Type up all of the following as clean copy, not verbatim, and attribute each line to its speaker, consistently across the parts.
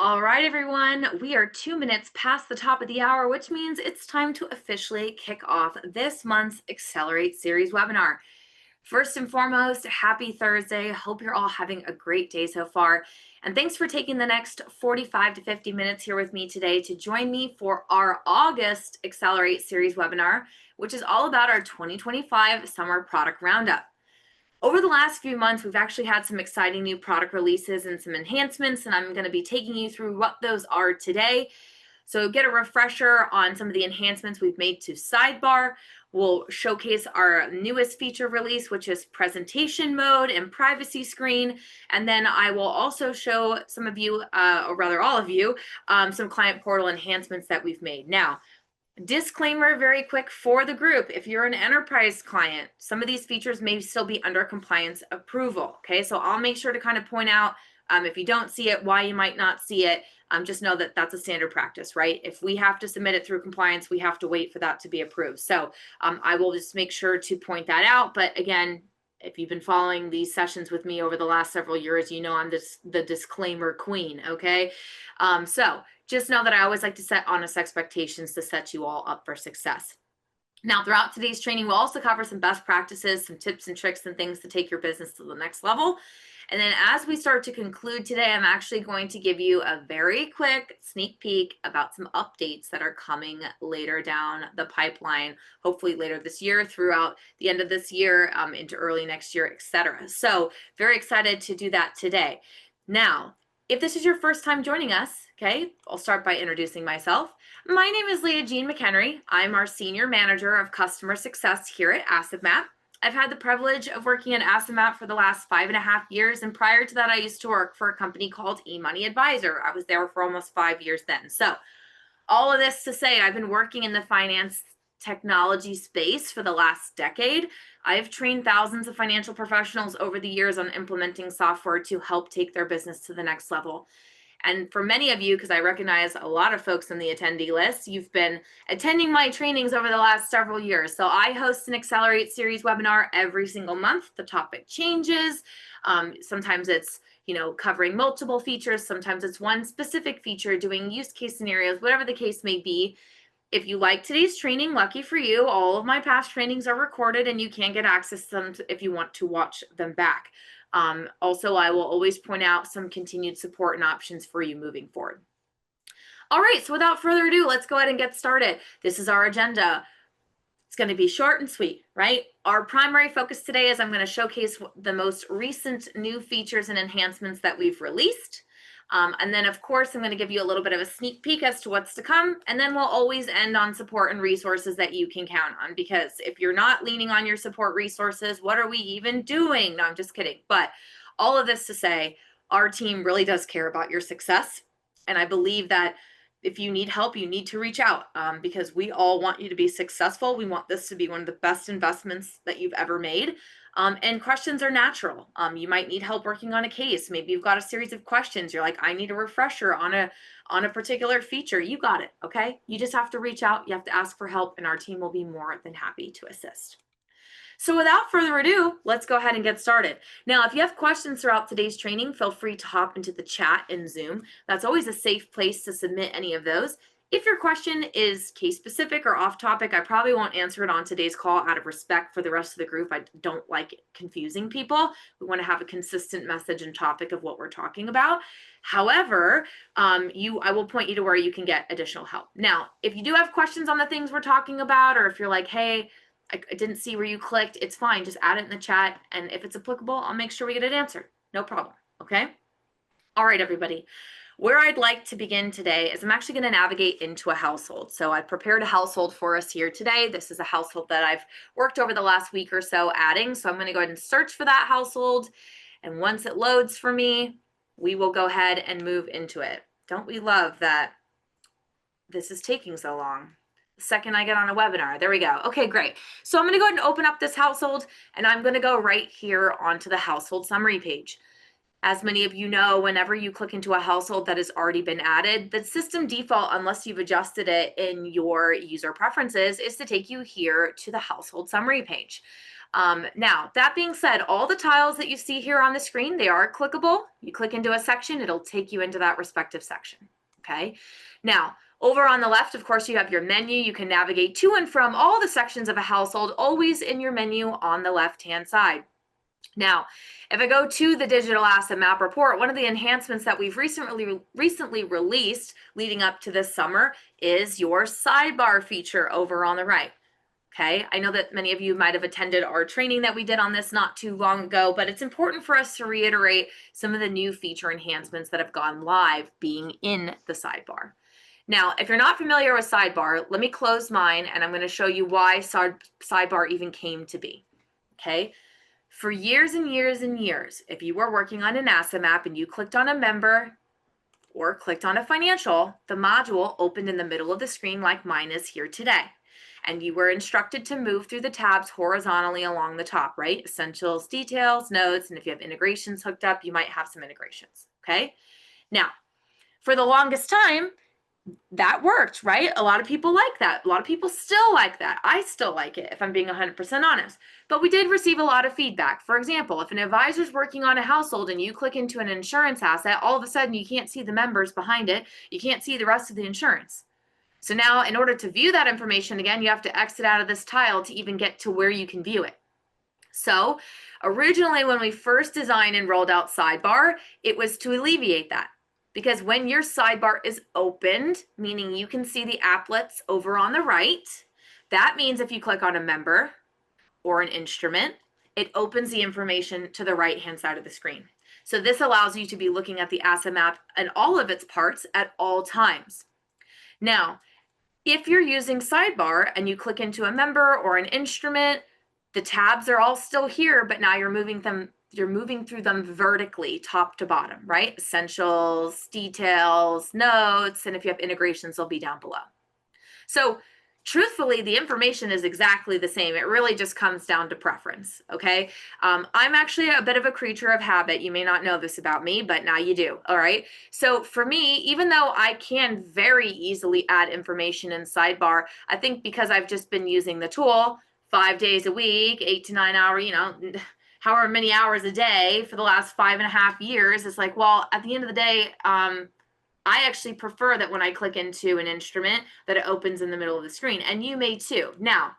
Speaker 1: All right, everyone, we are 2 minutes past the top of the hour, which means it's time to officially kick off this month's Accelerate Series webinar. First and foremost, happy Thursday. Hope you're all having a great day so far. And thanks for taking the next 45 to 50 minutes here with me today to join me for our August Accelerate Series webinar, which is all about our 2025 Summer Product Roundup. Over the last few months, we've actually had some exciting new product releases and some enhancements, and I'm going to be taking you through what those are today. So get a refresher on some of the enhancements we've made to Sidebar. We'll showcase our newest feature release, which is presentation mode and privacy screen. And then I will also show some of you, or rather all of you, some client portal enhancements that we've made. Now, disclaimer very quick for the group. If you're an enterprise client, some of these features may still be under compliance approval. Okay, so I'll make sure to kind of point out if you don't see it, why you might not see it. Just know that that's a standard practice, right? If we have to submit it through compliance, we have to wait for that to be approved. So I will just make sure to point that out. But again, if you've been following these sessions with me over the last several years, you know I'm the disclaimer queen, okay? So just know that I always like to set honest expectations to set you all up for success. Now, throughout today's training, we'll also cover some best practices, some tips and tricks and things to take your business to the next level. And then as we start to conclude today, I'm actually going to give you a very quick sneak peek about some updates that are coming later down the pipeline, hopefully later this year, throughout the end of this year, into early next year, etc. So very excited to do that today. Now, if this is your first time joining us, okay, I'll start by introducing myself. My name is Leah Jean McHenry. I'm our Senior Manager of Customer Success here at AssetMap. I've had the privilege of working at AssetMap for the last 5.5 years, and prior to that, I used to work for a company called eMoney Advisor. I was there for almost 5 years then. So all of this to say, I've been working in the finance technology space for the last decade. I've trained thousands of financial professionals over the years on implementing software to help take their business to the next level. And for many of you, because I recognize a lot of folks on the attendee list, you've been attending my trainings over the last several years. So I host an Accelerate Series webinar every single month. The topic changes. Sometimes it's covering multiple features. Sometimes it's one specific feature, doing use case scenarios, whatever the case may be. If you like today's training, lucky for you, all of my past trainings are recorded and you can get access to them if you want to watch them back. Also, I will always point out some continued support and options for you moving forward. All right, so without further ado, let's go ahead and get started. This is our agenda. It's going to be short and sweet, right? Our primary focus today is I'm going to showcase the most recent new features and enhancements that we've released. And then, of course, I'm going to give you a little bit of a sneak peek as to what's to come. And then we'll always end on support and resources that you can count on. Because if you're not leaning on your support resources, what are we even doing? No, I'm just kidding. But all of this to say, our team really does care about your success. And I believe that if you need help, you need to reach out because we all want you to be successful. We want this to be one of the best investments that you've ever made. And questions are natural. You might need help working on a case. Maybe you've got a series of questions. You're like, I need a refresher on a particular feature. You got it, okay? You just have to reach out. You have to ask for help, and our team will be more than happy to assist. So without further ado, let's go ahead and get started. Now, if you have questions throughout today's training, feel free to hop into the chat in Zoom. That's always a safe place to submit any of those. If your question is case specific or off topic, I probably won't answer it on today's call out of respect for the rest of the group. I don't like confusing people. We want to have a consistent message and topic of what we're talking about. However, I will point you to where you can get additional help. Now, if you do have questions on the things we're talking about, or if you're like, hey, I didn't see where you clicked, it's fine. Just add it in the chat. And if it's applicable, I'll make sure we get it answered. No problem. Okay. All right, everybody. Where I'd like to begin today is I'm actually going to navigate into a household. So I prepared a household for us here today. This is a household that I've worked over the last week or so adding. So I'm going to go ahead and search for that household. And once it loads for me, we will go ahead and move into it. Don't we love that this is taking so long? The second I get on a webinar. There we go. Okay, great. So I'm going to go ahead and open up this household, and I'm going to go right here onto the household summary page. As many of you know, whenever you click into a household that has already been added, the system default, unless you've adjusted it in your user preferences, is to take you here to the household summary page. Now, that being said, all the tiles that you see here on the screen, they are clickable. You click into a section, it'll take you into that respective section, okay? Now, over on the left, of course, you have your menu. You can navigate to and from all the sections of a household, always in your menu on the left-hand side. Now, if I go to the digital asset map report, one of the enhancements that we've recently released leading up to this summer is your sidebar feature over on the right. Okay, I know that many of you might have attended our training that we did on this not too long ago, but it's important for us to reiterate some of the new feature enhancements that have gone live being in the sidebar. Now, if you're not familiar with sidebar, let me close mine and I'm going to show you why sidebar even came to be. Okay, for years and years and years, if you were working on an asset map and you clicked on a member or clicked on a financial, the module opened in the middle of the screen like mine is here today. And you were instructed to move through the tabs horizontally along the top, right? Essentials, details, notes, and if you have integrations hooked up, you might have some integrations, okay? Now, for the longest time, that worked, right? A lot of people like that. A lot of people still like that. I still like it, if I'm being 100% honest. But we did receive a lot of feedback. For example, if an advisor's working on a household and you click into an insurance asset, all of a sudden you can't see the members behind it. You can't see the rest of the insurance. So now in order to view that information again, you have to exit out of this tile to even get to where you can view it. So originally when we first designed and rolled out sidebar, it was to alleviate that. Because when your sidebar is opened, meaning you can see the applets over on the right, that means if you click on a member or an instrument, it opens the information to the right-hand side of the screen. So this allows you to be looking at the asset map and all of its parts at all times. Now, if you're using sidebar and you click into a member or an instrument, the tabs are all still here, but now you're moving through them vertically, top to bottom, right? Essentials, details, notes, and if you have integrations, they'll be down below. So truthfully, the information is exactly the same. It really just comes down to preference, okay? I'm actually a bit of a creature of habit. You may not know this about me, but now you do, all right? So for me, even though I can very easily add information in sidebar, I think because I've just been using the tool 5 days a week, 8 to 9 hour, however many hours a day for the last 5.5 years, it's like, well, at the end of the day, I actually prefer that when I click into an instrument that it opens in the middle of the screen, and you may too. Now,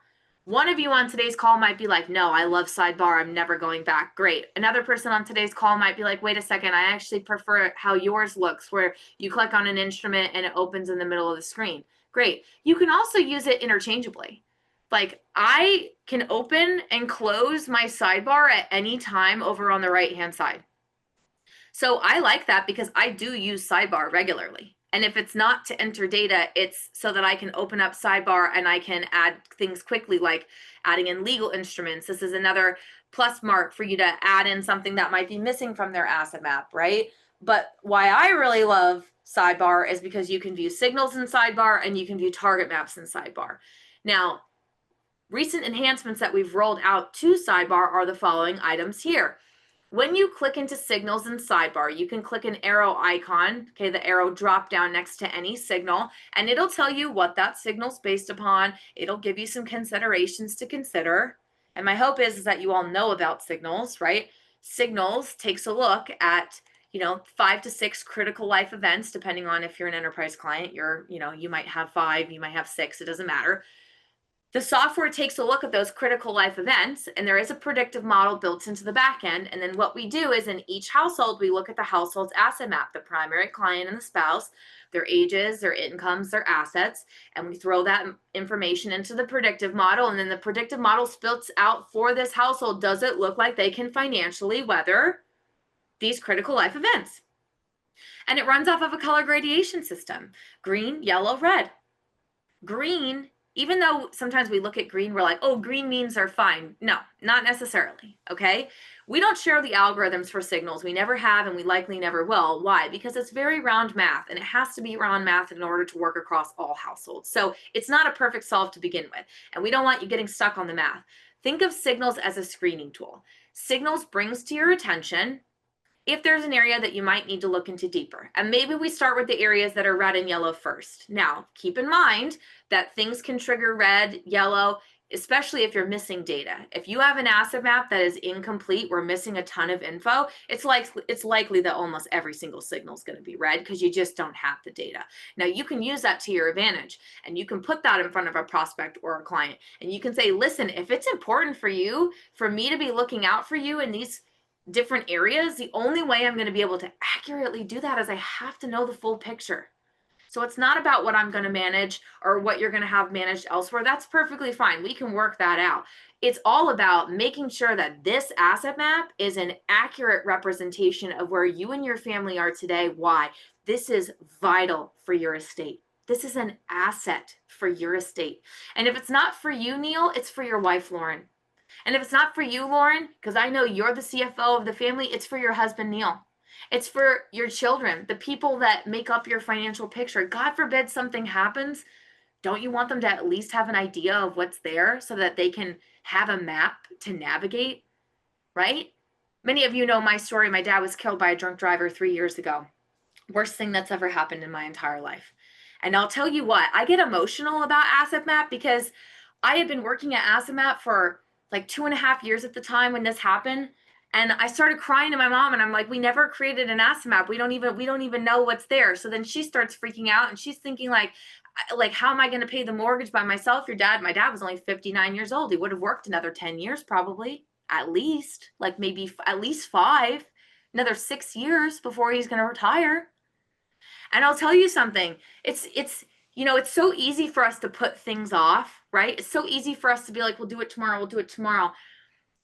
Speaker 1: one of you on today's call might be like, no, I love sidebar, I'm never going back. Great. Another person on today's call might be like, wait a second, I actually prefer how yours looks, where you click on an instrument and it opens in the middle of the screen. Great. You can also use it interchangeably. Like I can open and close my sidebar at any time over on the right-hand side. So I like that because I do use sidebar regularly. And if it's not to enter data, it's so that I can open up sidebar and I can add things quickly, like adding in legal instruments. This is another plus mark for you to add in something that might be missing from their asset map, right? But why I really love sidebar is because you can view signals in sidebar and you can view target maps in sidebar. Now, recent enhancements that we've rolled out to sidebar are the following items here. When you click into signals in sidebar, you can click an arrow icon, okay, the arrow drop down next to any signal, and it'll tell you what that signal's based upon. It'll give you some considerations to consider. And my hope is that you all know about signals, right? Signals takes a look at 5 to 6 critical life events, depending on if you're an enterprise client, you might have 5, you might have 6, it doesn't matter. The software takes a look at those critical life events, and there is a predictive model built into the back end. And then what we do is in each household, we look at the household's asset map, the primary client and the spouse, their ages, their incomes, their assets, and we throw that information into the predictive model. And then the predictive model spits out for this household, does it look like they can financially weather these critical life events? And it runs off of a color gradation system, green, yellow, red. Green, even though sometimes we look at green, we're like, oh, green means they're fine. No, not necessarily, okay? We don't share the algorithms for signals. We never have, and we likely never will. Why? Because it's very round math, and it has to be round math in order to work across all households. So it's not a perfect solve to begin with, and we don't want you getting stuck on the math. Think of signals as a screening tool. Signals brings to your attention if there's an area that you might need to look into deeper. And maybe we start with the areas that are red and yellow first. Now, keep in mind that things can trigger red, yellow, especially if you're missing data. If you have an asset map that is incomplete, we're missing a ton of info, it's likely that almost every single signal is going to be red because you just don't have the data. Now you can use that to your advantage, and you can put that in front of a prospect or a client, and you can say, listen, if it's important for you, for me to be looking out for you in these different areas, the only way I'm going to be able to accurately do that is I have to know the full picture. So it's not about what I'm going to manage or what you're going to have managed elsewhere. That's perfectly fine. We can work that out. It's all about making sure that this asset map is an accurate representation of where you and your family are today. Why? This is vital for your estate. This is an asset for your estate. And if it's not for you, Neil, it's for your wife, Lauren. And if it's not for you, Lauren, because I know you're the CFO of the family, it's for your husband, Neil. It's for your children, the people that make up your financial picture. God forbid something happens. Don't you want them to at least have an idea of what's there so that they can have a map to navigate, right? Many of you know my story. My dad was killed by a drunk driver 3 years ago. Worst thing that's ever happened in my entire life. And I'll tell you what, I get emotional about Asset Map because I had been working at Asset Map for like 2.5 years at the time when this happened. And I started crying to my mom, and I'm like, we never created an asset map. We don't even know what's there. So then she starts freaking out, and she's thinking like, how am I going to pay the mortgage by myself? My dad was only 59 years old. He would have worked another 10 years, probably, at least, like maybe at least 5, another 6 years before he's going to retire. And I'll tell you something. It's so easy for us to put things off, right? It's so easy for us to be like, we'll do it tomorrow. We'll do it tomorrow.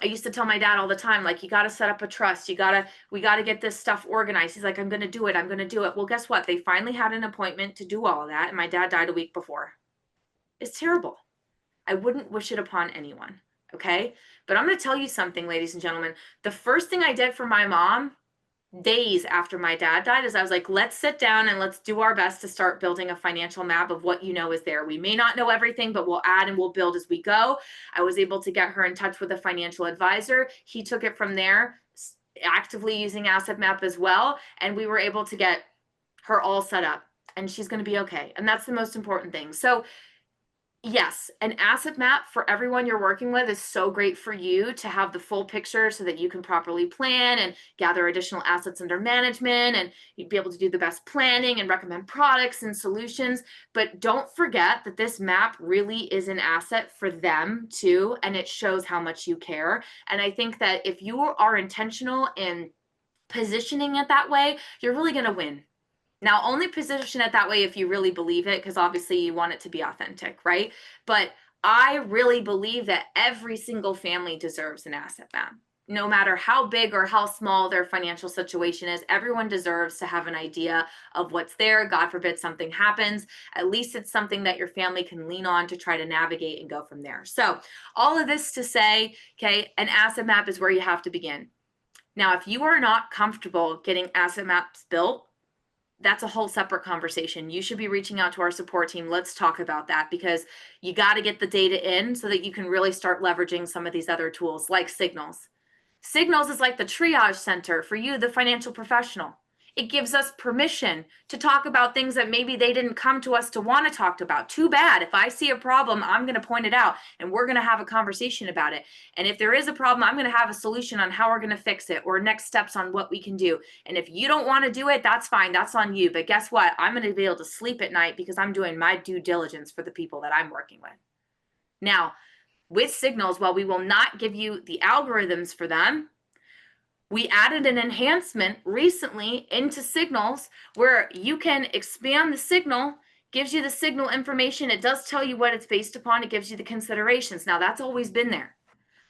Speaker 1: I used to tell my dad all the time, like, you got to set up a trust. We got to get this stuff organized. He's like, I'm going to do it. I'm going to do it. Well, guess what? They finally had an appointment to do all of that. And my dad died a week before. It's terrible. I wouldn't wish it upon anyone. Okay. But I'm going to tell you something, ladies and gentlemen. The first thing I did for my mom days after my dad died is I was like, let's sit down and let's do our best to start building a financial map of what is there. We may not know everything, but we'll add and we'll build as we go. I was able to get her in touch with a financial advisor. He took it from there, actively using Asset Map as well. And we were able to get her all set up, and she's going to be okay. And that's the most important thing. So yes, an asset map for everyone you're working with is so great for you to have the full picture so that you can properly plan and gather additional assets under management, and you'd be able to do the best planning and recommend products and solutions. But don't forget that this map really is an asset for them too, and it shows how much you care. And I think that if you are intentional in positioning it that way, you're really going to win. Now, only position it that way if you really believe it, because obviously you want it to be authentic, right? But I really believe that every single family deserves an asset map. No matter how big or how small their financial situation is, everyone deserves to have an idea of what's there. God forbid something happens. At least it's something that your family can lean on to try to navigate and go from there. So all of this to say, okay, an asset map is where you have to begin. Now, if you are not comfortable getting asset maps built, that's a whole separate conversation. You should be reaching out to our support team. Let's talk about that, because you got to get the data in so that you can really start leveraging some of these other tools like Signals. Signals is like the triage center for you, the financial professional. It gives us permission to talk about things that maybe they didn't come to us to want to talk about. Too bad. If I see a problem, I'm going to point it out, and we're going to have a conversation about it. And if there is a problem, I'm going to have a solution on how we're going to fix it, or next steps on what we can do. And if you don't want to do it, that's fine. That's on you. But guess what? I'm going to be able to sleep at night because I'm doing my due diligence for the people that I'm working with. Now, with Signals, while we will not give you the algorithms for them, we added an enhancement recently into Signals where you can expand the signal, gives you the signal information. It does tell you what it's based upon. It gives you the considerations. Now, that's always been there.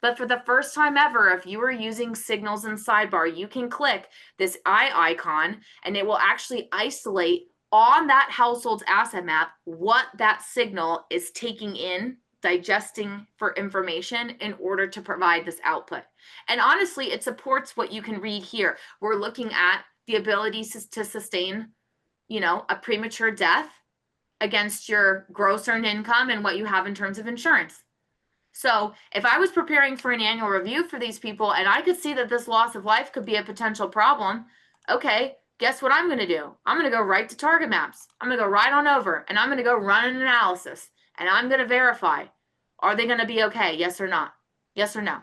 Speaker 1: But for the first time ever, if you are using Signals in Sidebar, you can click this eye icon, and it will actually isolate on that household's asset map what that signal is taking in, digesting for information in order to provide this output. And honestly, it supports what you can read here. We're looking at the ability to sustain, a premature death against your gross earned income and what you have in terms of insurance. So if I was preparing for an annual review for these people and I could see that this loss of life could be a potential problem, okay, guess what I'm going to do? I'm going to go right to Target Maps. I'm going to go right on over, and I'm going to go run an analysis, and I'm going to verify Are they going to be okay? Yes or not? Yes or no?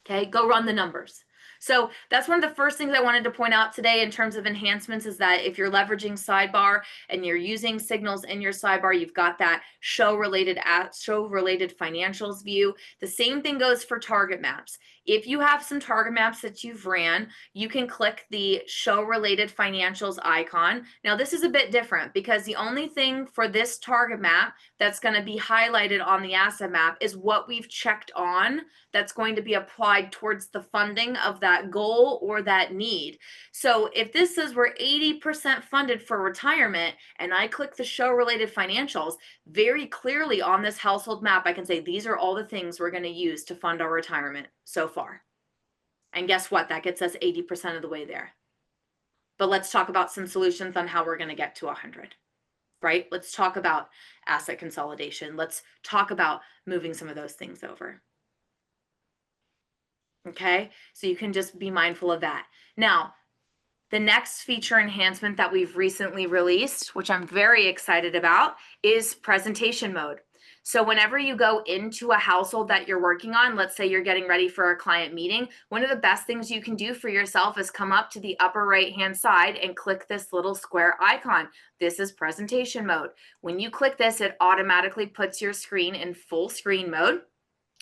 Speaker 1: Okay, go run the numbers. So that's one of the first things I wanted to point out today in terms of enhancements is that if you're leveraging sidebar and you're using signals in your sidebar, you've got that show related financials view. The same thing goes for target maps. If you have some target maps that you've ran, you can click the show related financials icon. Now this is a bit different because the only thing for this target map that's going to be highlighted on the asset map is what we've checked on that's going to be applied towards the funding of that goal or that need. So if this says we're 80% funded for retirement and I click the show related financials, very clearly on this household map, I can say these are all the things we're going to use to fund our retirement so far. And guess what? That gets us 80% of the way there. But let's talk about some solutions on how we're going to get to 100. Right? Let's talk about asset consolidation. Let's talk about moving some of those things over. Okay, so you can just be mindful of that. Now, the next feature enhancement that we've recently released, which I'm very excited about, is presentation mode. So whenever you go into a household that you're working on, let's say you're getting ready for a client meeting, one of the best things you can do for yourself is come up to the upper right-hand side and click this little square icon. This is presentation mode. When you click this, it automatically puts your screen in full screen mode,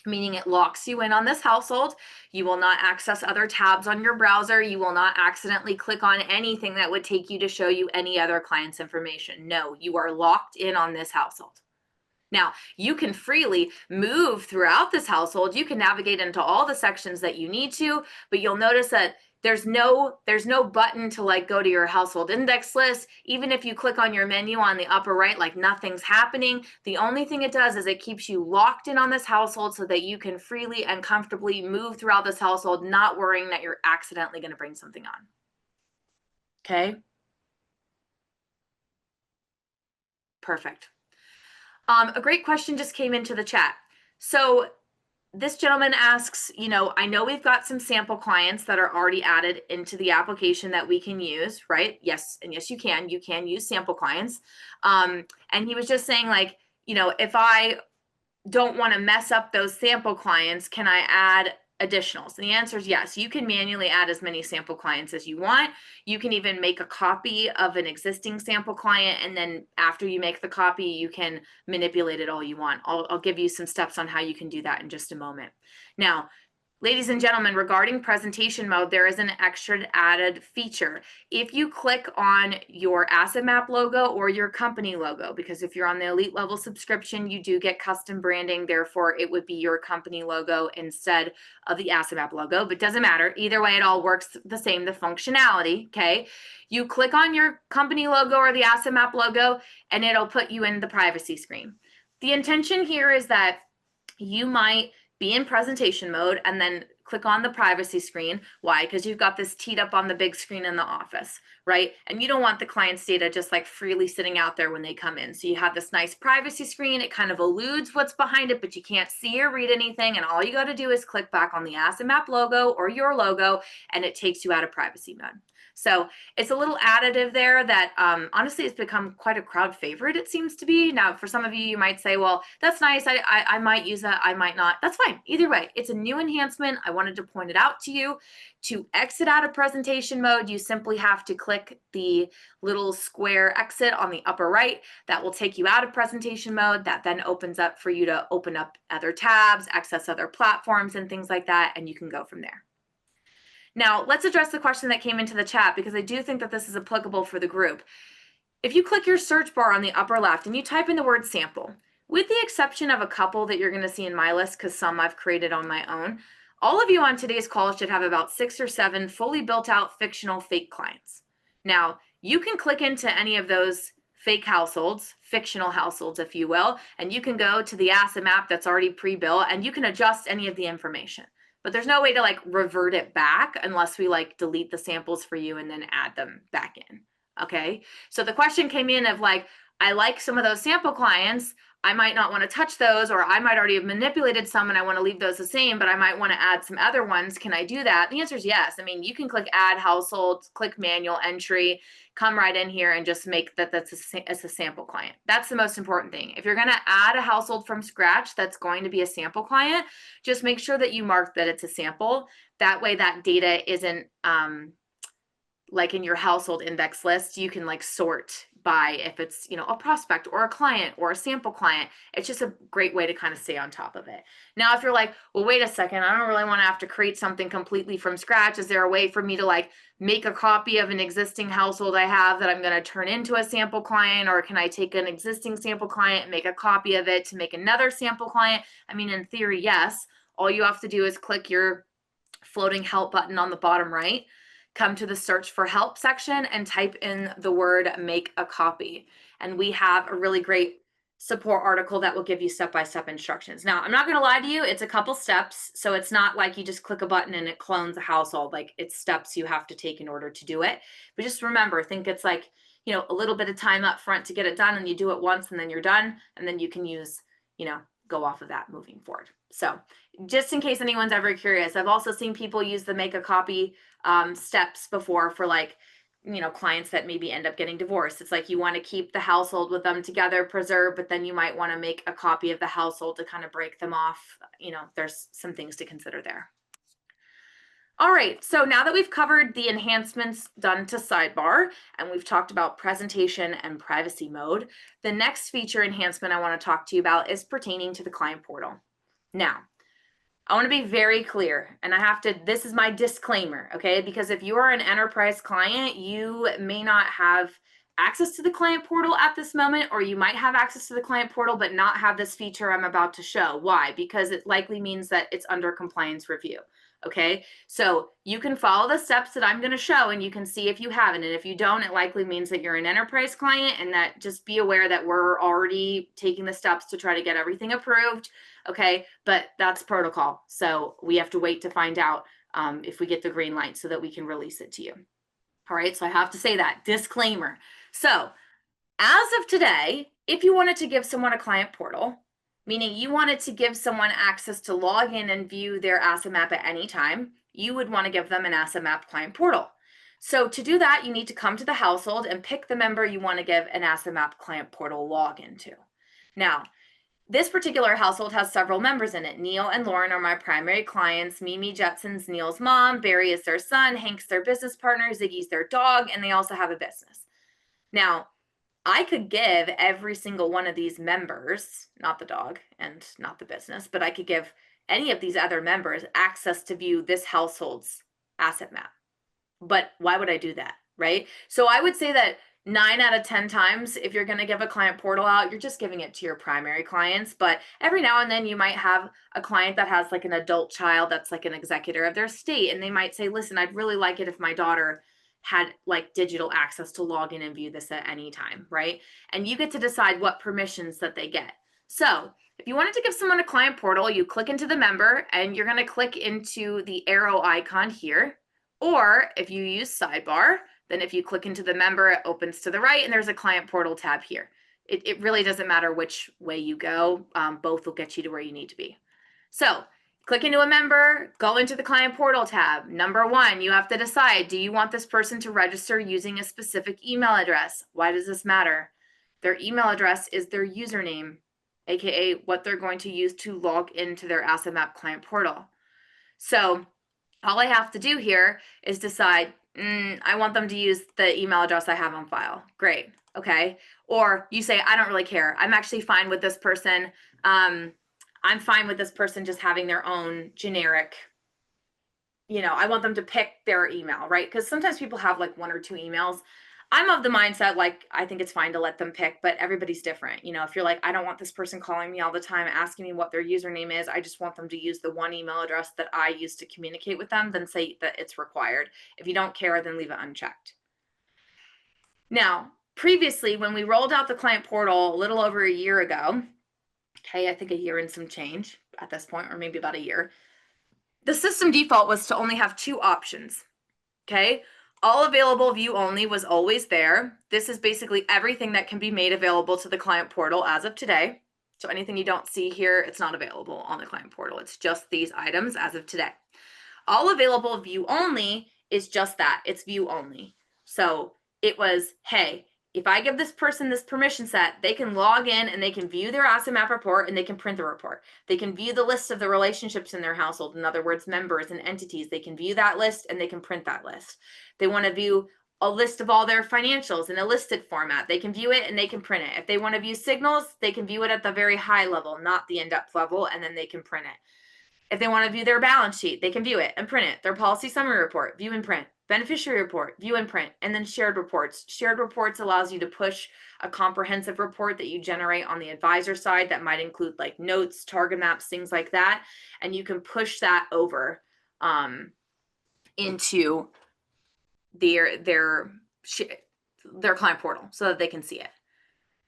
Speaker 1: meaning it locks you in on this household. You will not access other tabs on your browser. You will not accidentally click on anything that would take you to show you any other client's information. No, you are locked in on this household. Now, you can freely move throughout this household. You can navigate into all the sections that you need to, but you'll notice that there's no button to like go to your household index list. Even if you click on your menu on the upper right, like nothing's happening. The only thing it does is it keeps you locked in on this household so that you can freely and comfortably move throughout this household, not worrying that you're accidentally going to bring something on. Okay. Perfect. A great question just came into the chat. So this gentleman asks, I know we've got some sample clients that are already added into the application that we can use, right? Yes, and yes, you can use sample clients. And he was just saying like, if I don't want to mess up those sample clients, can I add additionals? And the answer is yes. You can manually add as many sample clients as you want. You can even make a copy of an existing sample client, and then after you make the copy, you can manipulate it all you want. I'll give you some steps on how you can do that in just a moment. Now, ladies and gentlemen, regarding presentation mode, there is an extra added feature. If you click on your asset map logo or your company logo, because if you're on the elite level subscription, you do get custom branding. Therefore, it would be your company logo instead of the asset map logo, but doesn't matter. Either way, it all works the same, the functionality, okay? You click on your company logo or the asset map logo, and it'll put you in the privacy screen. The intention here is that you might be in presentation mode and then click on the privacy screen. Why? Because you've got this teed up on the big screen in the office, right? And you don't want the client's data just like freely sitting out there when they come in. So you have this nice privacy screen. It kind of eludes what's behind it, but you can't see or read anything. And all you got to do is click back on the asset map logo or your logo, and it takes you out of privacy mode. So it's a little additive there that honestly has become quite a crowd favorite, it seems to be. Now, for some of you, you might say, well, that's nice. I might use that. I might not. That's fine. Either way, it's a new enhancement. I wanted to point it out to you. To exit out of presentation mode, you simply have to click the little square exit on the upper right. That will take you out of presentation mode. That then opens up for you to open up other tabs, access other platforms and things like that, and you can go from there. Now, let's address the question that came into the chat because I do think that this is applicable for the group. If you click your search bar on the upper left and you type in the word sample, with the exception of a couple that you're going to see in my list because some I've created on my own, all of you on today's call should have about 6 or 7 fully built out fictional fake clients. Now, you can click into any of those fake households, fictional households, if you will, and you can go to the asset map that's already pre-built and you can adjust any of the information. But there's no way to like revert it back unless we like delete the samples for you and then add them back in. Okay. So the question came in of like, I like some of those sample clients. I might not want to touch those, or I might already have manipulated some and I want to leave those the same, but I might want to add some other ones. Can I do that? The answer is yes. I mean, you can click add household, click manual entry, come right in here and just make that's a sample client. That's the most important thing. If you're going to add a household from scratch, that's going to be a sample client. Just make sure that you mark that it's a sample. That way that data isn't like in your household index list, you can like sort by if it's, you know, a prospect or a client or a sample client. It's just a great way to kind of stay on top of it. Now, if you're like, well, wait a second, I don't really want to have to create something completely from scratch. Is there a way for me to like make a copy of an existing household I have that I'm going to turn into a sample client? Or can I take an existing sample client and make a copy of it to make another sample client? I mean, in theory, yes. All you have to do is click your floating help button on the bottom right, come to the search for help section and type in the word make a copy. And we have a really great support article that will give you step-by-step instructions. Now, I'm not going to lie to you, it's a couple steps. So it's not like you just click a button and it clones a household. Like, it's steps you have to take in order to do it. But just remember, think it's like, you know, a little bit of time up front to get it done, and you do it once and then you're done. And then you can use, you know, go off of that moving forward. So just in case anyone's ever curious, I've also seen people use the make a copy steps before for, like, you know, clients that maybe end up getting divorced. It's like you want to keep the household with them together preserved, but then you might want to make a copy of the household to kind of break them off. You know, there's some things to consider there. All right, so now that we've covered the enhancements done to sidebar and we've talked about presentation and privacy mode, the next feature enhancement I want to talk to you about is pertaining to the client portal. Now, I want to be very clear, and this is my disclaimer, okay? Because if you are an enterprise client, you may not have access to the client portal at this moment, or you might have access to the client portal but not have this feature I'm about to show. Why? Because it likely means that it's under compliance review, okay? So you can follow the steps that I'm going to show and you can see if you haven't. And if you don't, it likely means that you're an enterprise client, and that just be aware that we're already taking the steps to try to get everything approved. Okay, but that's protocol. So we have to wait to find out if we get the green light so that we can release it to you. All right, so I have to say that disclaimer. So as of today, if you wanted to give someone a client portal, meaning you wanted to give someone access to log in and view their asset map at any time, you would want to give them an asset map client portal. So to do that, you need to come to the household and pick the member you want to give an asset map client portal login to. Now, this particular household has several members in it. Neil and Lauren are my primary clients. Mimi Jetson's Neil's mom, Barry is their son, Hank's their business partner, Ziggy's their dog, and they also have a business. Now, I could give every single one of these members, not the dog and not the business, but I could give any of these other members access to view this household's asset map. But why would I do that, right? So I would say that 9 out of 10 times, if you're going to give a client portal out, you're just giving it to your primary clients. But every now and then you might have a client that has like an adult child that's like an executor of their estate, and they might say, listen, I'd really like it if my daughter had like digital access to log in and view this at any time, right? And you get to decide what permissions that they get. So if you wanted to give someone a client portal, you click into the member and you're going to click into the arrow icon here. Or if you use sidebar, then if you click into the member, it opens to the right and there's a client portal tab here. It really doesn't matter which way you go. Both will get you to where you need to be. So click into a member, go into the client portal tab. Number 1, you have to decide, do you want this person to register using a specific email address? Why does this matter? Their email address is their username, aka what they're going to use to log into their Asset Map client portal. So all I have to do here is decide, I want them to use the email address I have on file. Great. Okay. Or you say, I don't really care. I'm actually fine with this person. I'm fine with this person just having their own generic, I want them to pick their email, right? Because sometimes people have like 1 or 2 emails. I'm of the mindset, like, I think it's fine to let them pick, but everybody's different. If you're like, I don't want this person calling me all the time, asking me what their username is. I just want them to use the one email address that I use to communicate with them, then say that it's required. If you don't care, then leave it unchecked. Now, previously, when we rolled out the client portal a little over a year ago, okay, I think a year and some change at this point, or maybe about a year, the system default was to only have 2 options, okay? All available view only was always there. This is basically everything that can be made available to the client portal as of today. So anything you don't see here, it's not available on the client portal. It's just these items as of today. All available view only is just that. It's view only. So it was, hey, if I give this person this permission set, they can log in and they can view their asset map report and they can print the report. They can view the list of the relationships in their household. In other words, members and entities. They can view that list and they can print that list. They want to view a list of all their financials in a listed format. They can view it and they can print it. If they want to view signals, they can view it at the very high level, not the in-depth level, and then they can print it. If they want to view their balance sheet, they can view it and print it. Their policy summary report, view and print. Beneficiary report, view and print. And then shared reports. Shared reports allows you to push a comprehensive report that you generate on the advisor side that might include like notes, target maps, things like that. And you can push that over into their client portal so that they can see it.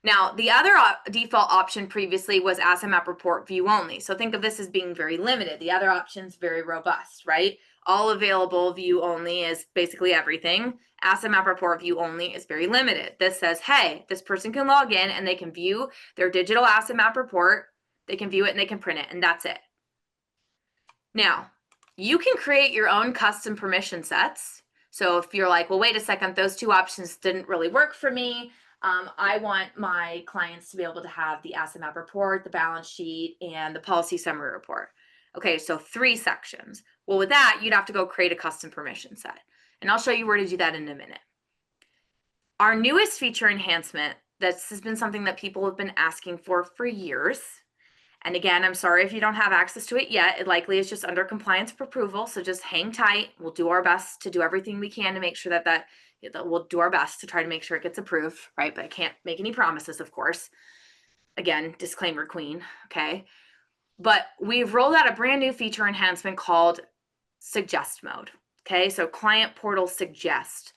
Speaker 1: Now, the other default option previously was asset map report view only. So think of this as being very limited. The other option's very robust, right? All available view only is basically everything. Asset map report view only is very limited. This says, hey, this person can log in and they can view their digital asset map report. They can view it and they can print it, and that's it. Now, you can create your own custom permission sets. So if you're like, well, wait a second, those two options didn't really work for me. I want my clients to be able to have the asset map report, the balance sheet, and the policy summary report. Okay, so 3 sections. Well, with that, you'd have to go create a custom permission set. And I'll show you where to do that in a minute. Our newest feature enhancement, this has been something that people have been asking for years. And again, I'm sorry if you don't have access to it yet. It likely is just under compliance for approval. So just hang tight. We'll do our best to do everything we can to make sure that we'll do our best to try to make sure it gets approved, right? But I can't make any promises, of course. Again, disclaimer queen, okay? But we've rolled out a brand new feature enhancement called Suggest Mode, okay? So Client Portal Suggest.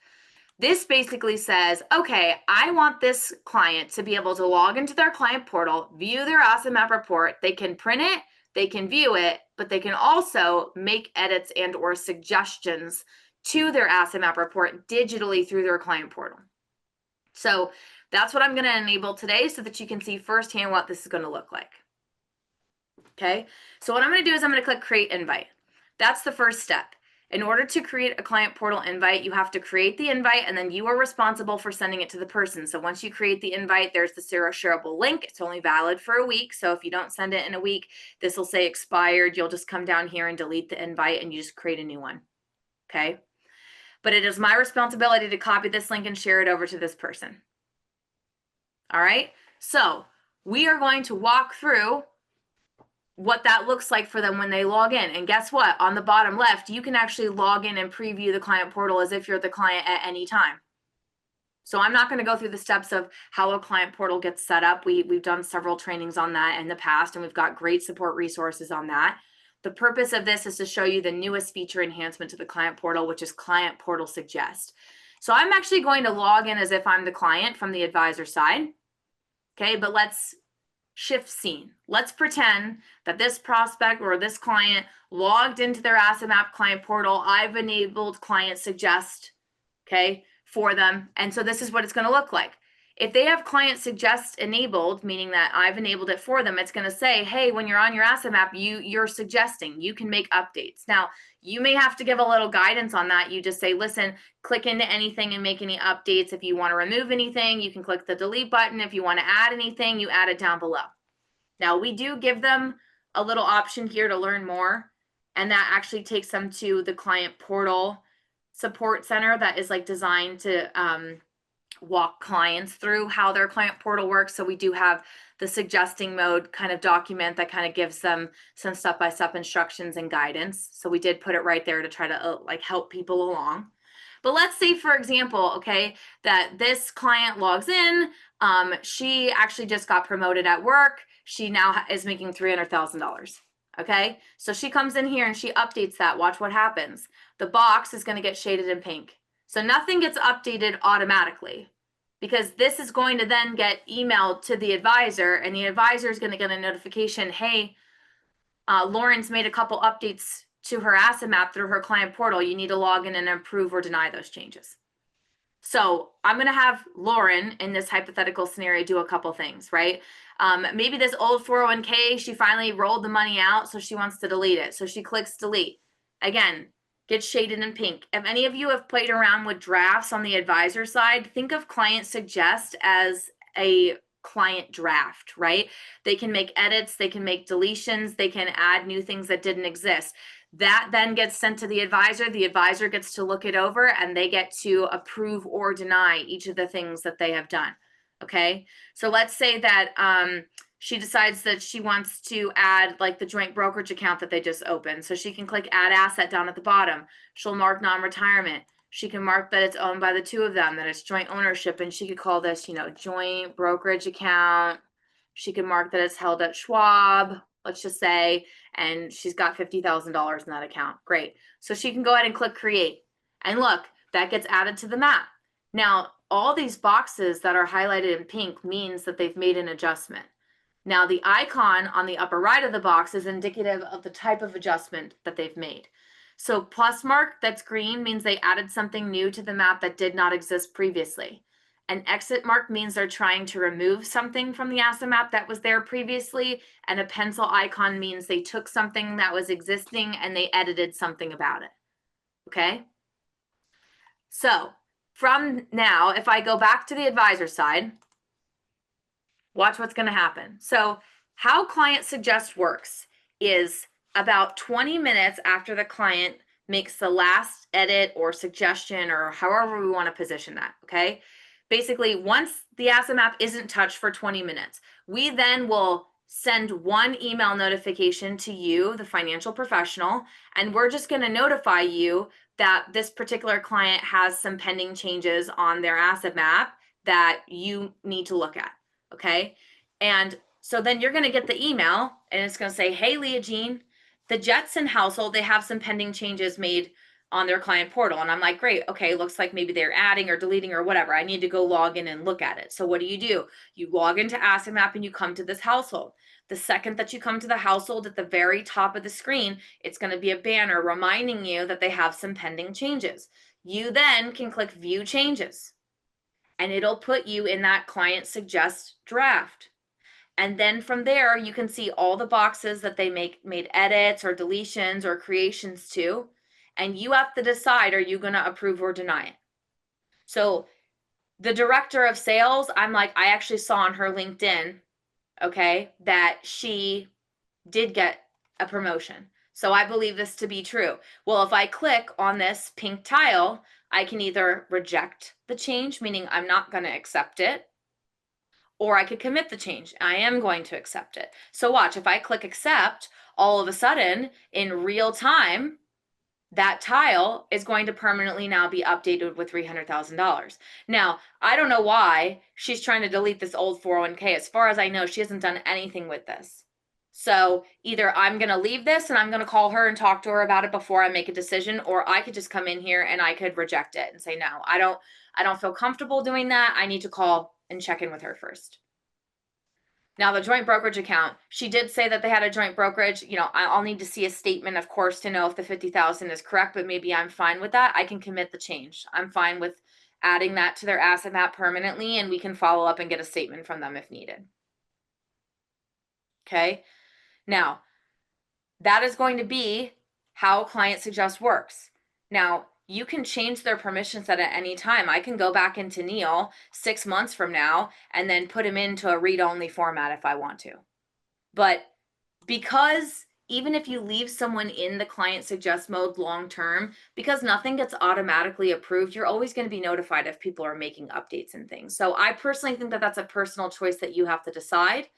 Speaker 1: This basically says, okay, I want this client to be able to log into their client portal, view their asset map report. They can print it, they can view it, but they can also make edits and or suggestions to their asset map report digitally through their client portal. So that's what I'm going to enable today so that you can see firsthand what this is going to look like. Okay, so what I'm going to do is I'm going to click Create Invite. That's the first step. In order to create a client portal invite, you have to create the invite and then you are responsible for sending it to the person. So once you create the invite, there's the shareable link. It's only valid for a week. So if you don't send it in a week, this will say expired. You'll just come down here and delete the invite and you just create a new one. Okay. But it is my responsibility to copy this link and share it over to this person. All right. So we are going to walk through what that looks like for them when they log in. And guess what? On the bottom left, you can actually log in and preview the client portal as if you're the client at any time. So I'm not going to go through the steps of how a client portal gets set up. We've done several trainings on that in the past, and we've got great support resources on that. The purpose of this is to show you the newest feature enhancement to the client portal, which is Client Portal Suggest. So I'm actually going to log in as if I'm the client from the advisor side. Okay, but let's shift scene. Let's pretend that this prospect or this client logged into their asset map client portal. I've enabled Client Suggest, okay, for them. And so this is what it's going to look like. If they have Client Suggest enabled, meaning that I've enabled it for them, it's going to say, hey, when you're on your asset map, you're suggesting, you can make updates. Now, you may have to give a little guidance on that. You just say, listen, click into anything and make any updates. If you want to remove anything, you can click the delete button. If you want to add anything, you add it down below. Now, we do give them a little option here to learn more, and that actually takes them to the client portal support center that is like designed to walk clients through how their client portal works. So we do have the suggesting mode kind of document that kind of gives them some step-by-step instructions and guidance. So we did put it right there to try to like help people along. But let's say, for example, okay, that this client logs in. She actually just got promoted at work. She now is making $300,000. Okay, so she comes in here and she updates that. Watch what happens. The box is going to get shaded in pink. So nothing gets updated automatically because this is going to then get emailed to the advisor, and the advisor is going to get a notification, hey, Lauren's made a couple updates to her asset map through her client portal. You need to log in and approve or deny those changes. So I'm going to have Lauren in this hypothetical scenario do a couple things, right? Maybe this old 401k, she finally rolled the money out, so she wants to delete it. So she clicks delete. Again, gets shaded in pink. If any of you have played around with drafts on the advisor side, think of client suggest as a client draft, right? They can make edits, they can make deletions, they can add new things that didn't exist. That then gets sent to the advisor gets to look it over, and they get to approve or deny each of the things that they have done. Okay, so let's say that she decides that she wants to add like the joint brokerage account that they just opened. So she can click add asset down at the bottom. She'll mark non-retirement. She can mark that it's owned by the two of them, that it's joint ownership, and she could call this, joint brokerage account. She can mark that it's held at Schwab, let's just say, and she's got $50,000 in that account. Great. So she can go ahead and click create. And look, that gets added to the map. Now, all these boxes that are highlighted in pink means that they've made an adjustment. Now, the icon on the upper right of the box is indicative of the type of adjustment that they've made. So plus mark that's green means they added something new to the map that did not exist previously. An exit mark means they're trying to remove something from the asset map that was there previously. And a pencil icon means they took something that was existing and they edited something about it. Okay? So from now, if I go back to the advisor side, watch what's going to happen. So how client suggest works is about 20 minutes after the client makes the last edit or suggestion, or however we want to position that, okay? Basically, once the asset map isn't touched for 20 minutes, we then will send one email notification to you, the financial professional, and we're just going to notify you that this particular client has some pending changes on their asset map that you need to look at. Okay. And so then you're going to get the email and it's going to say, hey, Leah Jean, the Jetson household, they have some pending changes made on their client portal. And I'm like, great. Okay. Looks like maybe they're adding or deleting or whatever. I need to go log in and look at it. So what do? You log into Asset Map and you come to this household. The second that you come to the household, at the very top of the screen, it's going to be a banner reminding you that they have some pending changes. You then can click view changes and it'll put you in that client suggest draft. And then from there, you can see all the boxes that they made edits or deletions or creations to. And you have to decide, are you going to approve or deny it? So the director of sales, I actually saw on her LinkedIn, okay, that she did get a promotion. So I believe this to be true. Well, if I click on this pink tile, I can either reject the change, meaning I'm not going to accept it, or I could commit the change. I am going to accept it. So watch, if I click accept, all of a sudden in real time, that tile is going to permanently now be updated with $300,000. Now, I don't know why she's trying to delete this old 401k. As far as I know, she hasn't done anything with this. So either I'm going to leave this and I'm going to call her and talk to her about it before I make a decision, or I could just come in here and I could reject it and say, no, I don't feel comfortable doing that. I need to call and check in with her first. Now, the joint brokerage account, she did say that they had a joint brokerage. I'll need to see a statement, of course, to know if the 50,000 is correct, but maybe I'm fine with that. I can commit the change. I'm fine with adding that to their asset map permanently, and we can follow up and get a statement from them if needed. Okay. Now, that is going to be how client suggest works. Now, you can change their permission set at any time. I can go back into Neil 6 months from now and then put him into a read-only format if I want to. But because even if you leave someone in the client suggest mode long-term, because nothing gets automatically approved, you're always going to be notified if people are making updates and things. So I personally think that that's a personal choice that you have to decide.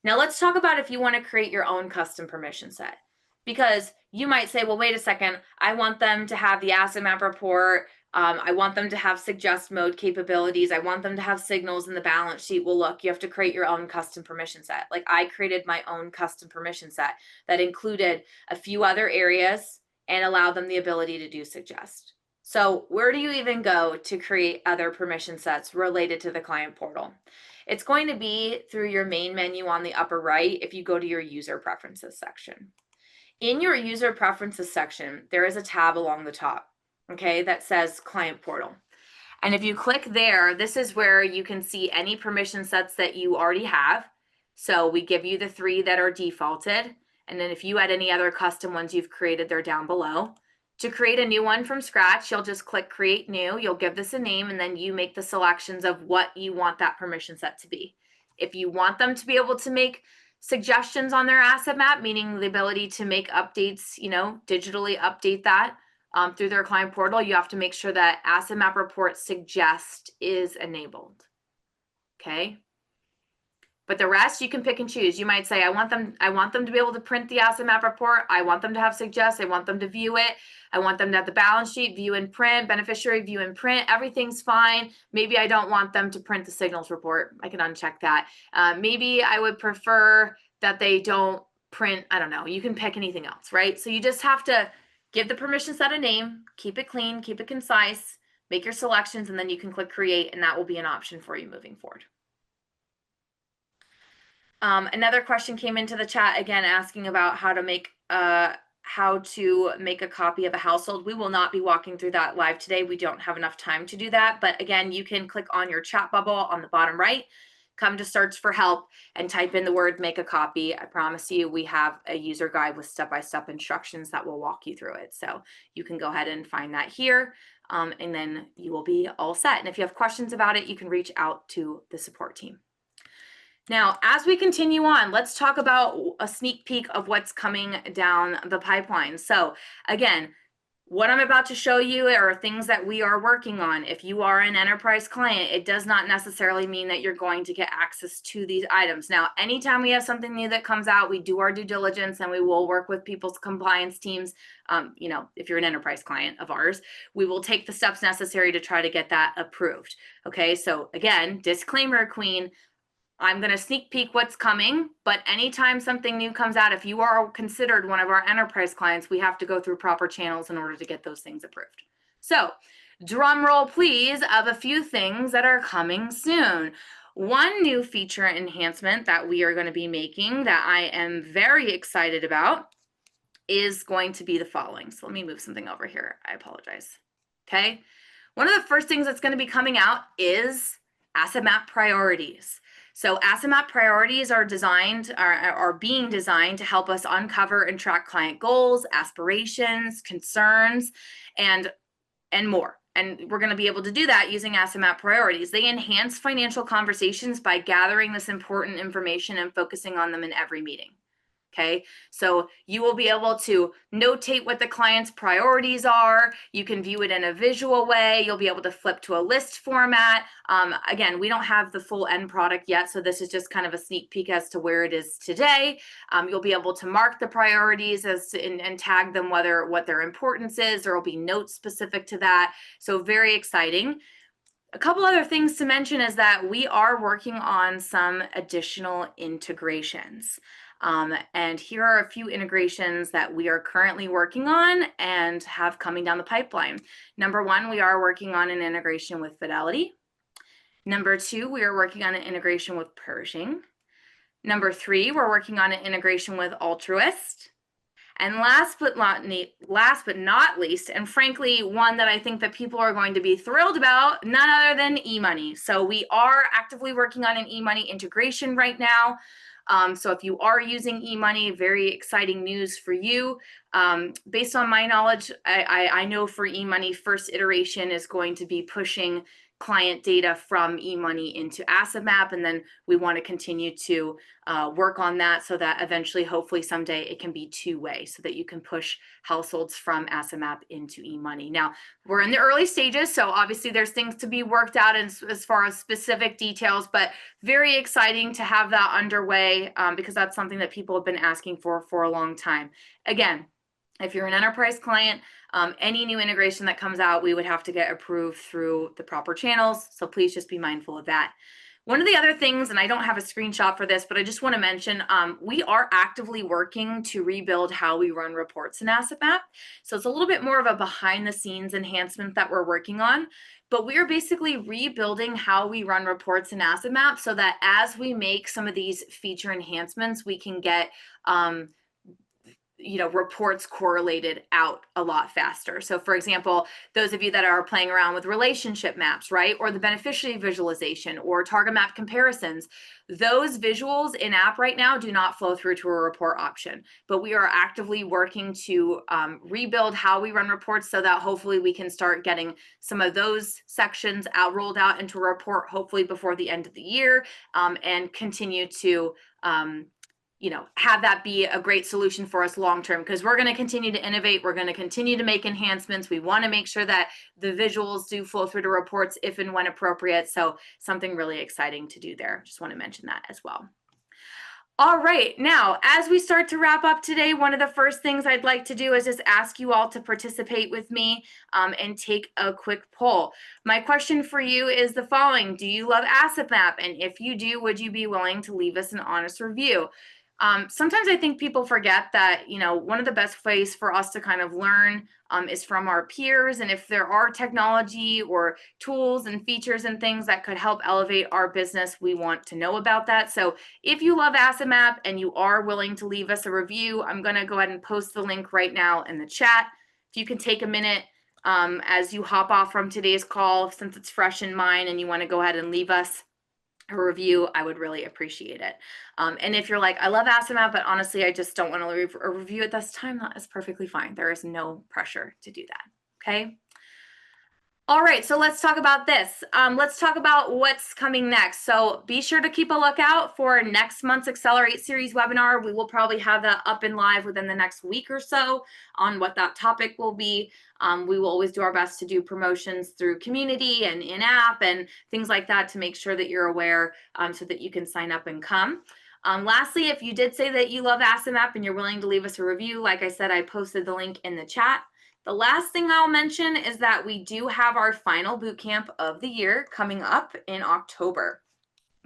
Speaker 1: Now let's talk about if you want to create your own custom permission set, because you might say, well, wait a second, I want them to have the asset map report. I want them to have suggest mode capabilities. I want them to have signals in the balance sheet. Well, look, you have to create your own custom permission set. Like I created my own custom permission set that included a few other areas and allowed them the ability to do suggest. So where do you even go to create other permission sets related to the client portal? It's going to be through your main menu on the upper right if you go to your user preferences section. In your user preferences section, there is a tab along the top, okay, that says client portal. And if you click there, this is where you can see any permission sets that you already have. So we give you the 3 that are defaulted. And then if you add any other custom ones you've created, they're down below. To create a new one from scratch, you'll just click create new. You'll give this a name, and then you make the selections of what you want that permission set to be. If you want them to be able to make suggestions on their asset map, meaning the ability to make updates, digitally update that through their client portal, you have to make sure that asset map report suggest is enabled. Okay. But the rest you can pick and choose. You might say, I want them to be able to print the asset map report. I want them to have suggest. I want them to view it. I want them to have the balance sheet, view and print, beneficiary, view and print. Everything's fine. Maybe I don't want them to print the signals report. I can uncheck that. Maybe I would prefer that they don't print, I don't know. You can pick anything else, right? So you just have to give the permission set a name, keep it clean, keep it concise, make your selections, and then you can click create, and that will be an option for you moving forward. Another question came into the chat again asking about how to make a copy of a household. We will not be walking through that live today. We don't have enough time to do that. But again, you can click on your chat bubble on the bottom right, come to search for help, and type in the word make a copy. I promise you we have a user guide with step-by-step instructions that will walk you through it. So you can go ahead and find that here, and then you will be all set. And if you have questions about it, you can reach out to the support team. Now, as we continue on, let's talk about a sneak peek of what's coming down the pipeline. So again, what I'm about to show you are things that we are working on. If you are an enterprise client, it does not necessarily mean that you're going to get access to these items. Now, anytime we have something new that comes out, we do our due diligence and we will work with people's compliance teams. If you're an enterprise client of ours, we will take the steps necessary to try to get that approved. Okay, so again, disclaimer, Queen, I'm going to sneak peek what's coming, but anytime something new comes out, if you are considered one of our enterprise clients, we have to go through proper channels in order to get those things approved. So drum roll, please, of a few things that are coming soon. One new feature enhancement that we are going to be making that I am very excited about is going to be the following. So let me move something over here. I apologize. Okay. One of the first things that's going to be coming out is asset map priorities. So asset map priorities are being designed to help us uncover and track client goals, aspirations, concerns, and more. And we're going to be able to do that using asset map priorities. They enhance financial conversations by gathering this important information and focusing on them in every meeting. Okay, so you will be able to notate what the client's priorities are. You can view it in a visual way. You'll be able to flip to a list format. Again, we don't have the full end product yet, so this is just kind of a sneak peek as to where it is today. You'll be able to mark the priorities and tag them what their importance is. There will be notes specific to that. So very exciting. A couple other things to mention is that we are working on some additional integrations. And here are a few integrations that we are currently working on and have coming down the pipeline. Number one, we are working on an integration with Fidelity. Number two, we are working on an integration with Pershing. Number three, we're working on an integration with Altruist. And last but not least, and frankly, one that I think that people are going to be thrilled about, none other than eMoney. So we are actively working on an eMoney integration right now. So if you are using eMoney, very exciting news for you. Based on my knowledge, I know for eMoney, first iteration is going to be pushing client data from eMoney into asset map, and then we want to continue to work on that so that eventually, hopefully someday, it can be two-way so that you can push households from asset map into eMoney. Now, we're in the early stages, so obviously there's things to be worked out as far as specific details, but very exciting to have that underway because that's something that people have been asking for a long time. Again, if you're an enterprise client, any new integration that comes out, we would have to get approved through the proper channels. So please just be mindful of that. One of the other things, and I don't have a screenshot for this, but I just want to mention, we are actively working to rebuild how we run reports in Asset Map. So it's a little bit more of a behind the scenes enhancement that we're working on, but we are basically rebuilding how we run reports in Asset Map so that as we make some of these feature enhancements, we can get reports correlated out a lot faster. So for example, those of you that are playing around with relationship maps, right, or the beneficiary visualization or target map comparisons, those visuals in app right now do not flow through to a report option, but we are actively working to rebuild how we run reports so that hopefully we can start getting some of those sections rolled out into a report, hopefully before the end of the year, and continue to have that be a great solution for us long term, because we're going to continue to innovate. We're going to continue to make enhancements. We want to make sure that the visuals do flow through to reports if and when appropriate. So something really exciting to do there. Just want to mention that as well. All right, now, as we start to wrap up today, one of the first things I'd like to do is just ask you all to participate with me and take a quick poll. My question for you is the following: do you love Asset Map? And if you do, would you be willing to leave us an honest review? Sometimes I think people forget that, one of the best ways for us to kind of learn is from our peers. And if there are technology or tools and features and things that could help elevate our business, we want to know about that. So if you love Asset Map and you are willing to leave us a review, I'm going to go ahead and post the link right now in the chat. If you can take a minute as you hop off from today's call, since it's fresh in mind, and you want to go ahead and leave us a review, I would really appreciate it. And if you're like, I love Asset Map, but honestly, I just don't want to leave a review at this time, that is perfectly fine. There is no pressure to do that. Okay. All right, so let's talk about this. Let's talk about what's coming next. So be sure to keep a lookout for next month's Accelerate Series webinar. We will probably have that up and live within the next week or so on what that topic will be. We will always do our best to do promotions through community and in-app and things like that to make sure that you're aware so that you can sign up and come. Lastly, if you did say that you love Asset Map and you're willing to leave us a review, like I said, I posted the link in the chat. The last thing I'll mention is that we do have our final boot camp of the year coming up in October.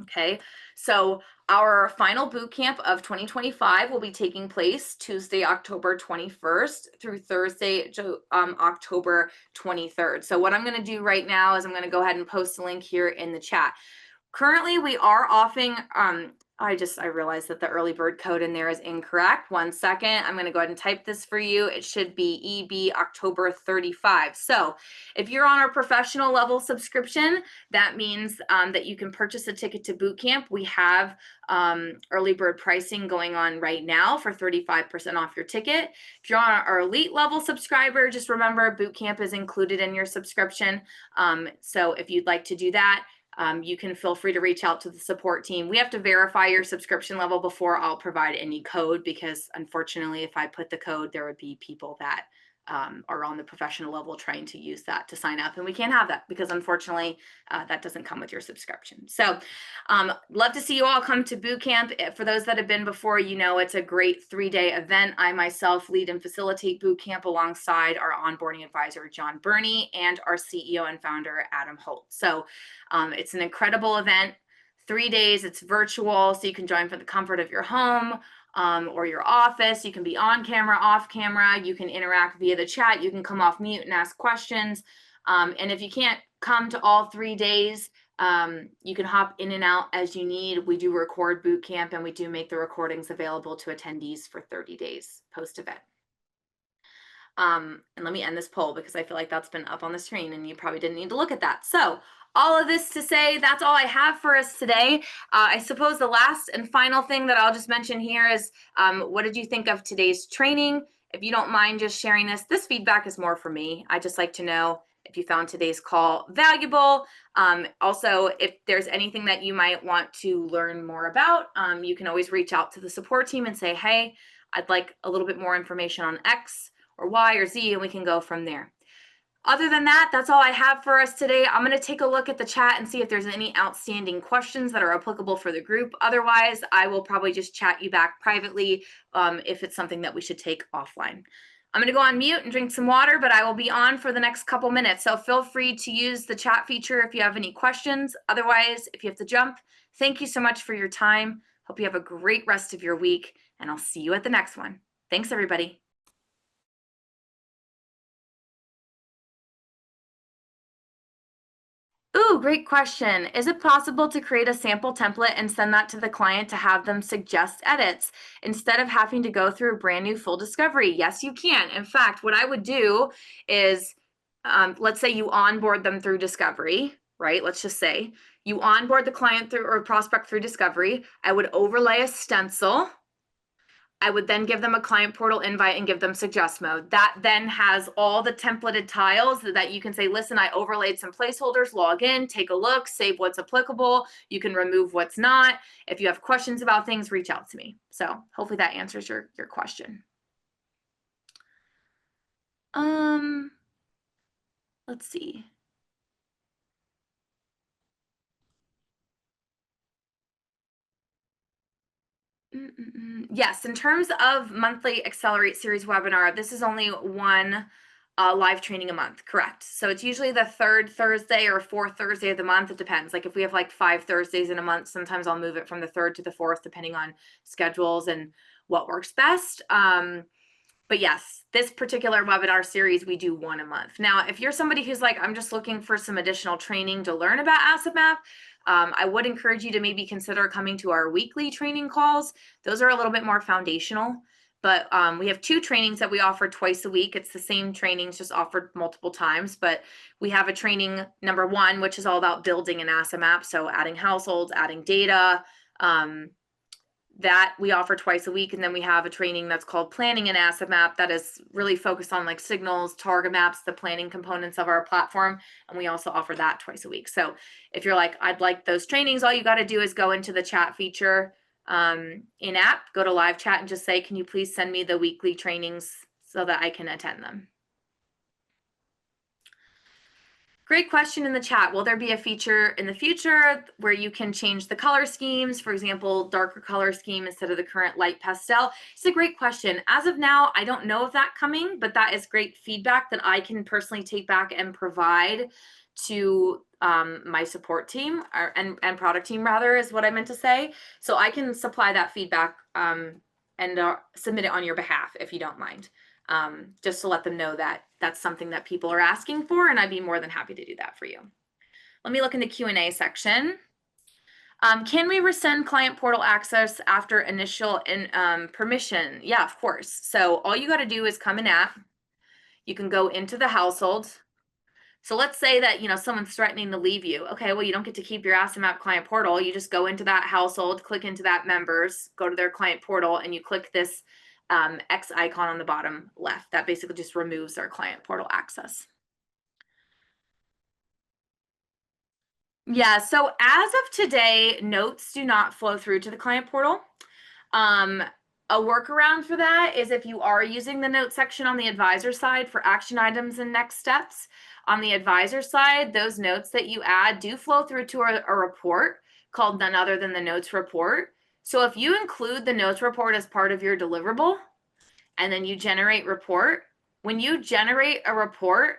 Speaker 1: Okay, so our final boot camp of 2025 will be taking place Tuesday, October 21st through Thursday, October 23rd. So what I'm going to do right now is I'm going to go ahead and post the link here in the chat. Currently, we are offering, I realized that the early bird code in there is incorrect. 1 second. I'm going to go ahead and type this for you. It should be EB October 35. So if you're on our professional level subscription, that means that you can purchase a ticket to boot camp. We have early bird pricing going on right now for 35% off your ticket. If you're on our elite level subscriber, just remember boot camp is included in your subscription. So if you'd like to do that, you can feel free to reach out to the support team. We have to verify your subscription level before I'll provide any code, because unfortunately, if I put the code, there would be people that are on the professional level trying to use that to sign up, and we can't have that because unfortunately that doesn't come with your subscription. So love to see you all come to boot camp. For those that have been before, it's a great 3-day event. I myself lead and facilitate boot camp alongside our onboarding advisor John Burney and our CEO and founder Adam Holt. So it's an incredible event. 3 days, it's virtual, so you can join from the comfort of your home or your office. You can be on camera, off camera. You can interact via the chat. You can come off mute and ask questions. And if you can't come to all 3 days, you can hop in and out as you need. We do record boot camp, and we do make the recordings available to attendees for 30 days post-event. And let me end this poll because I feel like that's been up on the screen and you probably didn't need to look at that. So all of this to say, that's all I have for us today. I suppose the last and final thing that I'll just mention here is, what did you think of today's training? If you don't mind just sharing this feedback is more for me. I just like to know if you found today's call valuable. Also, if there's anything that you might want to learn more about, you can always reach out to the support team and say, hey, I'd like a little bit more information on X or Y or Z, and we can go from there. Other than that, that's all I have for us today. I'm going to take a look at the chat and see if there's any outstanding questions that are applicable for the group. Otherwise, I will probably just chat you back privately if it's something that we should take offline. I'm going to go on mute and drink some water, but I will be on for the next couple minutes. So feel free to use the chat feature if you have any questions. Otherwise, if you have to jump, thank you so much for your time. Hope you have a great rest of your week, and I'll see you at the next one. Thanks, everybody. Ooh, great question. Is it possible to create a sample template and send that to the client to have them suggest edits instead of having to go through a brand new full discovery? Yes, you can. In fact, what I would do is, let's say you onboard them through discovery, right? Let's just say you onboard the client through or prospect through discovery. I would overlay a stencil. I would then give them a client portal invite and give them suggest mode. That then has all the templated tiles that you can say, listen, I overlaid some placeholders, log in, take a look, save what's applicable. You can remove what's not. If you have questions about things, reach out to me. So hopefully that answers your question. Let's see. Yes, in terms of monthly Accelerate Series webinar, this is only one live training a month, correct? So it's usually the third Thursday or fourth Thursday of the month. It depends. Like if we have like 5 Thursdays in a month, sometimes I'll move it from the third to the fourth, depending on schedules and what works best. But yes, this particular webinar series, we do one a month. Now, if you're somebody who's like, I'm just looking for some additional training to learn about Asset Map, I would encourage you to maybe consider coming to our weekly training calls. Those are a little bit more foundational, but we have 2 trainings that we offer twice a week. It's the same trainings, just offered multiple times, but we have a training number 1, which is all about building an Asset Map. So adding households, adding data, that we offer twice a week. And then we have a training that's called Planning an Asset Map that is really focused on like signals, target maps, the planning components of our platform. And we also offer that twice a week. So if you're like, I'd like those trainings, all you got to do is go into the chat feature in app, go to live chat and just say, can you please send me the weekly trainings so that I can attend them? Great question in the chat. Will there be a feature in the future where you can change the color schemes? For example, darker color scheme instead of the current light pastel? It's a great question. As of now, I don't know of that coming, but that is great feedback that I can personally take back and provide to my support team and product team, rather, is what I meant to say. So I can supply that feedback and submit it on your behalf if you don't mind. Just to let them know that that's something that people are asking for, and I'd be more than happy to do that for you. Let me look in the Q&A section. Can we rescind client portal access after initial permission? Yeah, of course. So all you got to do is come in app. You can go into the household. So let's say that, someone's threatening to leave you. Okay, well, you don't get to keep your Asset Map client portal. You just go into that household, click into that members, go to their client portal, and you click this X icon on the bottom left. That basically just removes their client portal access. Yeah, so as of today, notes do not flow through to the client portal. A workaround for that is if you are using the note section on the advisor side for action items and next steps, on the advisor side, those notes that you add do flow through to a report called none other than the notes report. So if you include the notes report as part of your deliverable and then you generate report, when you generate a report,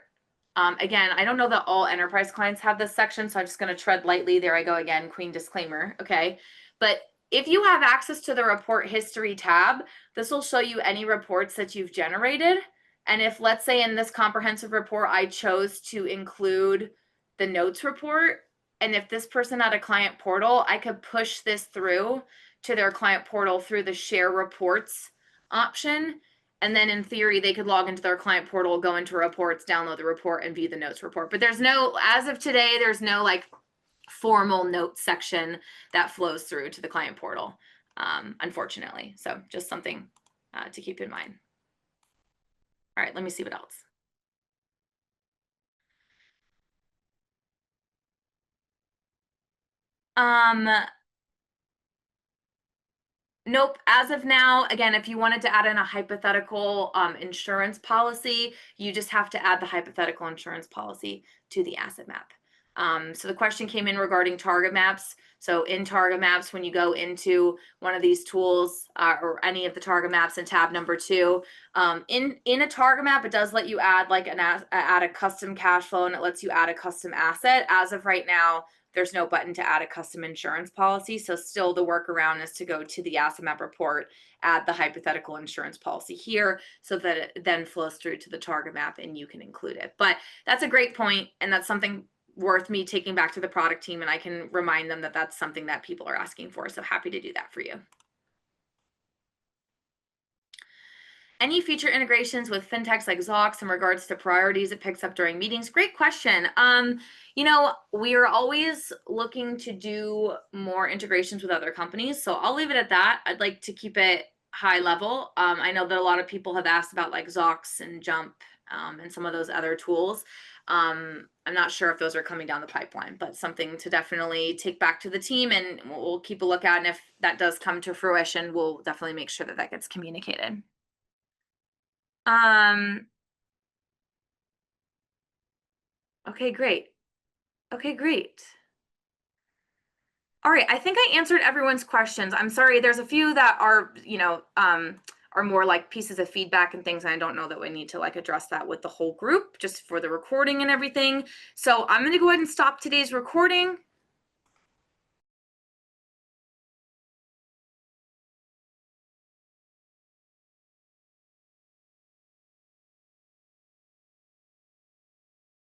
Speaker 1: again, I don't know that all enterprise clients have this section, so I'm just going to tread lightly. There I go again, queen disclaimer. Okay. But if you have access to the report history tab, this will show you any reports that you've generated. And if, let's say, in this comprehensive report, I chose to include the notes report, and if this person had a client portal, I could push this through to their client portal through the share reports option. And then in theory, they could log into their client portal, go into reports, download the report, and view the notes report. But there's no, as of today, there's no like formal notes section that flows through to the client portal, unfortunately. So just something to keep in mind. All right, let me see what else. Nope. As of now, again, if you wanted to add in a hypothetical insurance policy, you just have to add the hypothetical insurance policy to the asset map. So the question came in regarding target maps. So in target maps, when you go into one of these tools or any of the target maps in tab number 2, in a target map, it does let you add like add a custom cash flow, and it lets you add a custom asset. As of right now, there's no button to add a custom insurance policy. So still the workaround is to go to the asset map report, add the hypothetical insurance policy here so that it then flows through to the target map and you can include it. But that's a great point, and that's something worth me taking back to the product team, and I can remind them that that's something that people are asking for. So happy to do that for you. Any future integrations with fintechs like Zox in regards to priorities it picks up during meetings? Great question. We are always looking to do more integrations with other companies, so I'll leave it at that. I'd like to keep it high level. I know that a lot of people have asked about like Zox and Jump, and some of those other tools. I'm not sure if those are coming down the pipeline, but something to definitely take back to the team, and we'll keep a lookout. And if that does come to fruition, we'll definitely make sure that that gets communicated. Um, okay, great. Okay, great. All right, I think I answered everyone's questions. I'm sorry, there's a few that are, are more like pieces of feedback and things, and I don't know that we need to like address that with the whole group just for the recording and everything. So I'm gonna go ahead and stop today's recording.